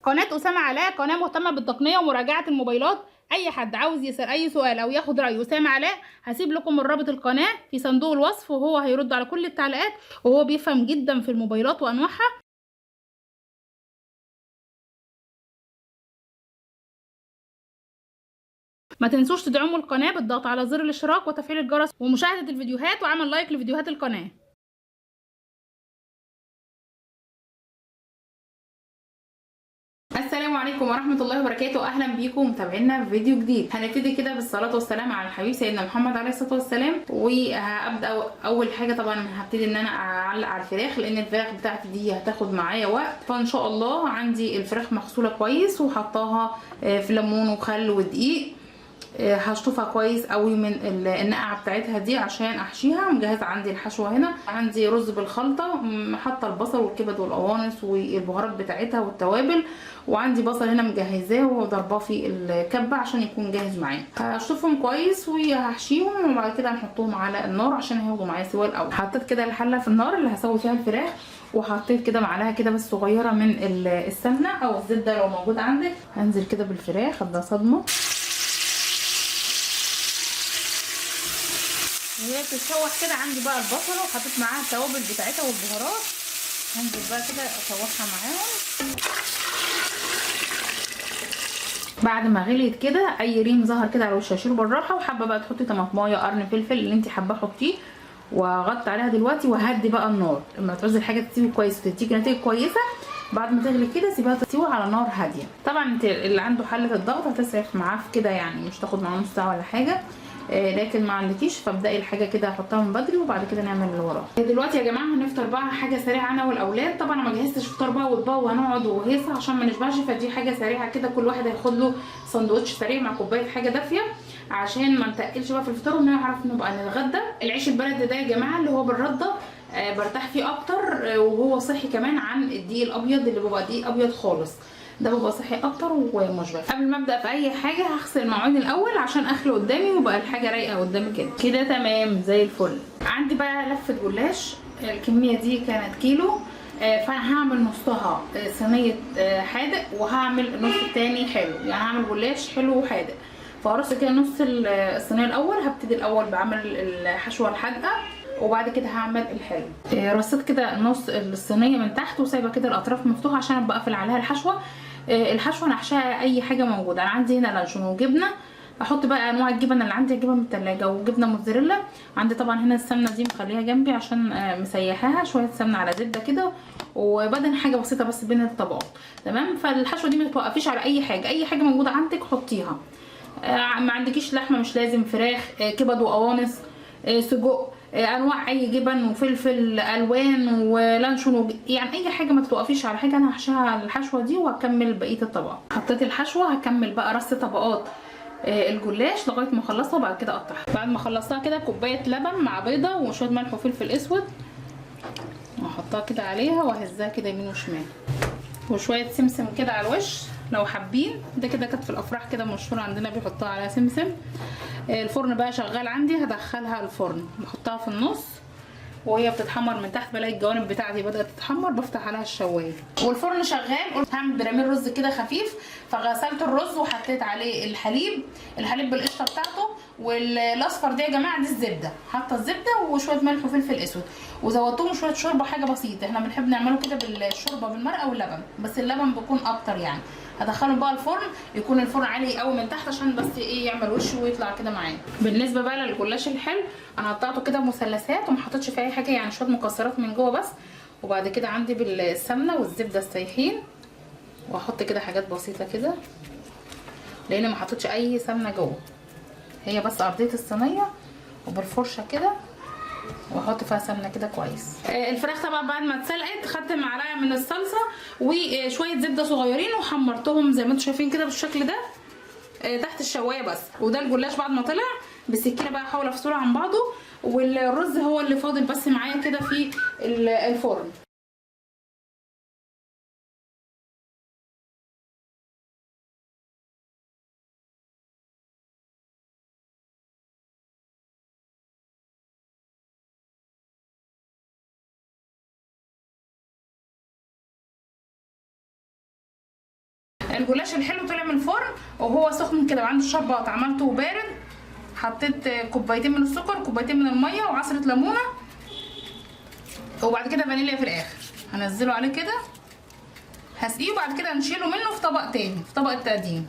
قناة أسامة علاء قناة مهتمة بالتقنية ومراجعة الموبايلات. أي حد عاوز يسأل أي سؤال أو ياخد رأي أسامة علاء هسيب لكم الرابط القناة في صندوق الوصف، وهو هيرد على كل التعليقات، وهو بيفهم جدا في الموبايلات وأنواعها. ما تنسوش تدعموا القناة بالضغط على زر الاشتراك وتفعيل الجرس ومشاهدة الفيديوهات وعمل لايك لفيديوهات القناة. السلام عليكم ورحمة الله وبركاته، أهلا بيكم متابعينا في فيديو جديد. هنبتدي كده بالصلاة والسلام على الحبيب سيدنا محمد عليه الصلاة والسلام. وهبدأ أول حاجة طبعا هبتدي إن أنا أعلق على الفراخ، لأن الفراخ بتاعتي دي هتاخد معايا وقت. فإن شاء الله عندي الفراخ مغسولة كويس وحطاها في ليمون وخل ودقيق. هشطفها كويس قوي من النقعه بتاعتها دي عشان احشيها. مجهزه عندي الحشوه هنا، عندي رز بالخلطه، حاطه البصل والكبد والقوانص والبهارات بتاعتها والتوابل، وعندي بصل هنا مجهزاه وضرباه في الكبه عشان يكون جاهز معايا. هشطفهم كويس وهحشيهم وبعد كده هنحطهم على النار عشان هياخدوا معايا سوا الاول. حطيت كده الحله في النار اللي هسوي فيها الفراخ، وحطيت كده معلقه كده بس صغيره من السمنه او الزبده لو موجود عندك. هنزل كده بالفراخ ابدا صدمه وهي بتتشوح كده. عندي بقى البصله وحطيت معاها التوابل بتاعتها والبهارات، هنزل بقى كده اشوحها معاهم. بعد ما غليت كده اي ريم ظهر كده على وشها شيله بالراحه، وحابه بقى تحطي طماطمايه قرن فلفل اللي انت حابه حطيه، واغطي عليها دلوقتي وهدي بقى النار. لما تعوزي الحاجه تستوي كويس وتديكي نتيجه كويسه بعد ما تغلي كده سيبها تستوي على نار هاديه. طبعا انت اللي عنده حله الضغط هتسرح معاه في كده، يعني مش تاخد معاه نص ساعه ولا حاجه. لكن ما عندكيش فابدأي الحاجه كده احطها من بدري وبعد كده نعمل اللي وراه. دلوقتي يا جماعه هنفطر بقى حاجه سريعه انا والاولاد. طبعا انا ما جهزتش فطار بقى واطباق وهنقعد وهيصه عشان ما نشبعش، فدي حاجه سريعه كده كل واحد هياخد له سندوتش سريع مع كوبايه حاجه دافيه عشان ما نتقلش بقى في الفطار ونعرف نبقى نتغدى. العيش البلدي ده يا جماعه اللي هو بالرده برتاح فيه اكتر، وهو صحي كمان عن الدقيق الابيض اللي بيبقى دقيق ابيض خالص. ده بيبقى صحي اكتر ومشبع. قبل ما ابدا في اي حاجه هغسل المواعين الاول عشان اخلي قدامي وبقى الحاجه رايقه قدامي كده كده تمام زي الفل. عندي بقى لفه جلاش، الكميه دي كانت كيلو، فهعمل نصها صينيه حادق وهعمل النص التاني حلو، يعني هعمل جلاش حلو وحادق. فهرص كده نص الصينيه الاول. هبتدي الاول بعمل الحشوه الحادقه وبعد كده هعمل الحلو. رصيت كده نص الصينيه من تحت وسايبه كده الاطراف مفتوحه عشان ابقى اقفل عليها الحشوه. الحشوه نحشاها اي حاجه موجوده. انا عندي هنا لانشون وجبنه، احط بقى انواع الجبن اللي عندي، جبن من التلاجة وجبنه موتزاريلا. عندي طبعا هنا السمنه دي مخليها جنبي عشان مسيحاها شويه سمنه على زبده كده، وبعدين حاجه بسيطه بس بين الطبقات. تمام. فالحشوه دي ما توقفيش على اي حاجه، اي حاجه موجوده عندك حطيها. ما عندكيش لحمه مش لازم، فراخ، كبد وقوانص، سجق، انواع اي جبن وفلفل الوان ولانشون يعني اي حاجه ما توقفيش على حاجه. انا هحشيها الحشوه دي وهكمل بقيه الطبق. حطيت الحشوه هكمل بقى رص طبقات الجلاش لغايه ما اخلصها وبعد كده اقطعها. بعد ما خلصتها كده كوبايه لبن مع بيضه وشويه ملح وفلفل اسود واحطها كده عليها واهزها كده يمين وشمال، وشويه سمسم كده على الوش لو حابين. ده كده كانت في الافراح كده مشهوره عندنا بيحطوها عليها سمسم. الفرن بقى شغال عندي، هدخلها الفرن بحطها في النص وهي بتتحمر من تحت. بلاقي الجوانب بتاعتي بدات تتحمر بفتح عليها الشوايه والفرن شغال. قلت هعمل براميل رز كده خفيف، فغسلت الرز وحطيت عليه الحليب بالقشطه بتاعته. والاصفر ده يا جماعه دي الزبده، حاطه الزبده وشويه ملح وفلفل اسود وزودتهم شويه شوربه حاجه بسيطه. احنا بنحب نعمله كده بالشوربه بالمرقه واللبن، بس اللبن بيكون اكتر يعني. هدخله بقى الفرن، يكون الفرن عالي قوي من تحت عشان بس ايه يعمل وش ويطلع كده معايا. بالنسبه بقى للجلاش الحلو انا قطعته كده مثلثات وما حطيتش فيه اي حاجه، يعني شويه مكسرات من جوه بس. وبعد كده عندي بالسمنه والزبده السايحين، واحط كده حاجات بسيطه كده لان ما حطيتش اي سمنه جوه، هي بس ارضيه الصينيه وبالفرشه كده واحط فيها سمنه كده كويس. الفراخ طبعا بعد ما اتسلقت خدت معلقه من الصلصه وشويه زبده صغيرين وحمرتهم زي ما انتم شايفين كده بالشكل ده تحت الشوايه بس. وده الجلاش بعد ما طلع بالسكينه بقى احاول افصله عن بعضه، والرز هو اللي فاضل بس معايا كده في الفرن. الجلاش الحلو طلع من الفرن وهو سخن كده وعندي الشربات عملته بارد. حطيت كوبايتين من السكر وكوبايتين من الميه وعصره ليمونه وبعد كده فانيليا في الاخر. هنزله عليه كده هسقيه وبعد كده نشيله منه في طبق تاني في طبق التقديم.